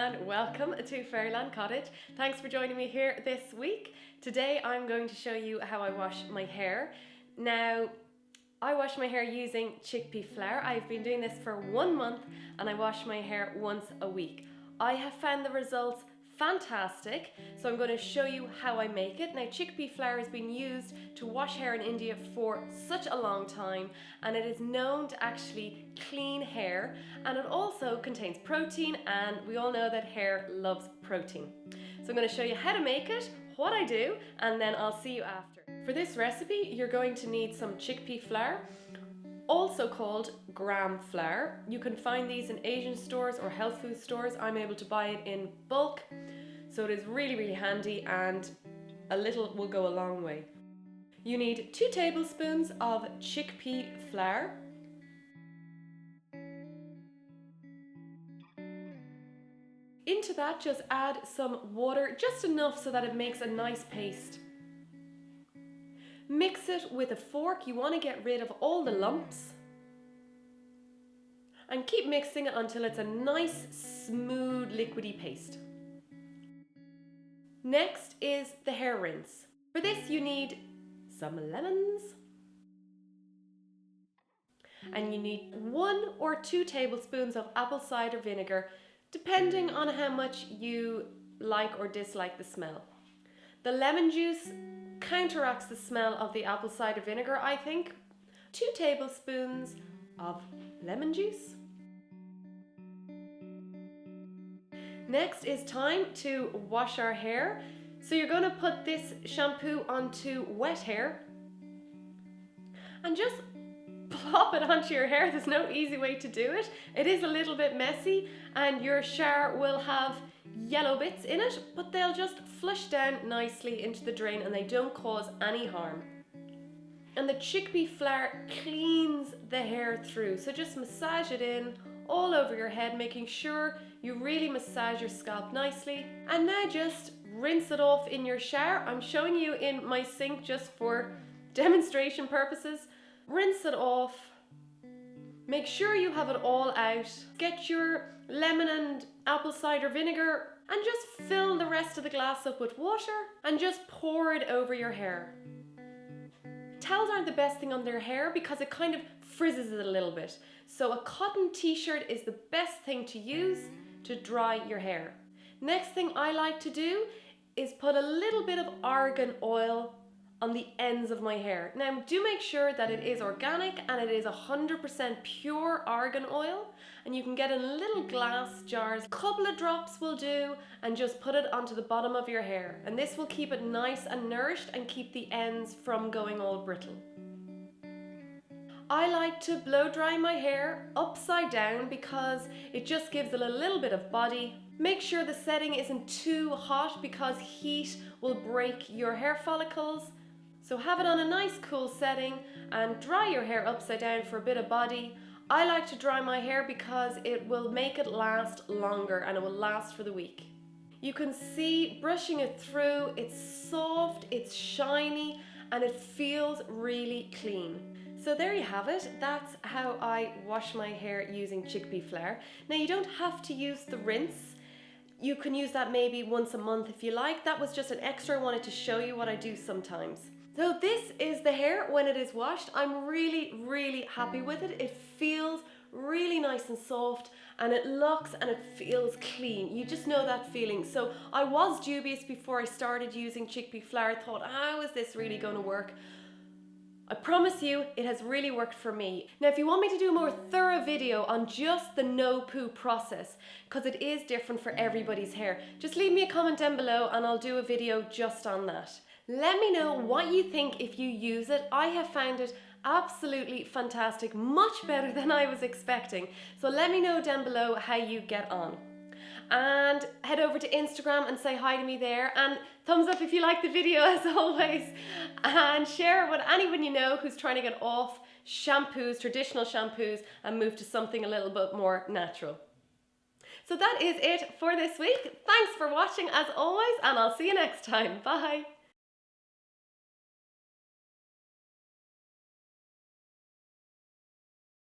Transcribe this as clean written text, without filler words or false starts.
and welcome to Fairyland Cottage. Thanks for joining me here this week. Today I'm going to show you how I wash my hair. Now, I wash my hair using chickpea flour. I've been doing this for 1 month and I wash my hair once a week. I have found the results fantastic, so I'm going to show you how I make it. Now, chickpea flour has been used to wash hair in India for such a long time, and it is known to actually clean hair, and it also contains protein, and we all know that hair loves protein. So I'm going to show you how to make it, what I do, and then I'll see you after. For this recipe, you're going to need some chickpea flour, also called gram flour. You can find these in Asian stores or health food stores. I'm able to buy it in bulk, so it is really handy, and a little will go a long way. You need 2 tablespoons of chickpea flour, into that just add some water, just enough so that it makes a nice paste. Mix it with a fork. You want to get rid of all the lumps. And keep mixing it until it's a nice, smooth, liquidy paste. Next is the hair rinse. For this you need some lemons. And you need 1 or 2 tablespoons of apple cider vinegar, depending on how much you like or dislike the smell. The lemon juice counteracts the smell of the apple cider vinegar, I think. 2 tablespoons of lemon juice. Next is time to wash our hair. So you're going to put this shampoo onto wet hair and just plop it onto your hair. There's no easy way to do it. It is a little bit messy, and your shower will have yellow bits in it, but they'll just flush down nicely into the drain and they don't cause any harm. And the chickpea flour cleans the hair through, so just massage it in all over your head, making sure you really massage your scalp nicely. And now just rinse it off in your shower. I'm showing you in my sink just for demonstration purposes. Rinse it off. Make sure you have it all out. Get your lemon and apple cider vinegar and just fill the rest of the glass up with water and just pour it over your hair. Towels aren't the best thing on their hair because it kind of frizzes it a little bit. So a cotton t-shirt is the best thing to use to dry your hair. Next thing I like to do is put a little bit of argan oil on the ends of my hair. Now, do make sure that it is organic and it is 100% pure argan oil, and you can get in little glass jars. A couple of drops will do, and just put it onto the bottom of your hair, and this will keep it nice and nourished and keep the ends from going all brittle. I like to blow dry my hair upside down because it just gives it a little bit of body. Make sure the setting isn't too hot because heat will break your hair follicles. So have it on a nice cool setting and dry your hair upside down for a bit of body. I like to dry my hair because it will make it last longer and it will last for the week. You can see brushing it through, it's soft, it's shiny, and it feels really clean. So there you have it. That's how I wash my hair using chickpea flour. Now, you don't have to use the rinse. You can use that maybe once a month if you like. That was just an extra. I wanted to show you what I do sometimes. So this is the hair when it is washed. I'm really happy with it. It feels really nice and soft, and it looks and it feels clean. You just know that feeling. So I was dubious before I started using chickpea flour. I thought, how is this really going to work? I promise you, it has really worked for me. Now, if you want me to do a more thorough video on just the no poo process, because it is different for everybody's hair, just leave me a comment down below and I'll do a video just on that. Let me know what you think if you use it. I have found it absolutely fantastic, much better than I was expecting. So let me know down below how you get on. And head over to Instagram and say hi to me there, and thumbs up if you like the video as always, and share it with anyone you know who's trying to get off shampoos, traditional shampoos, and move to something a little bit more natural. So that is it for this week. Thanks for watching as always, and I'll see you next time. Bye.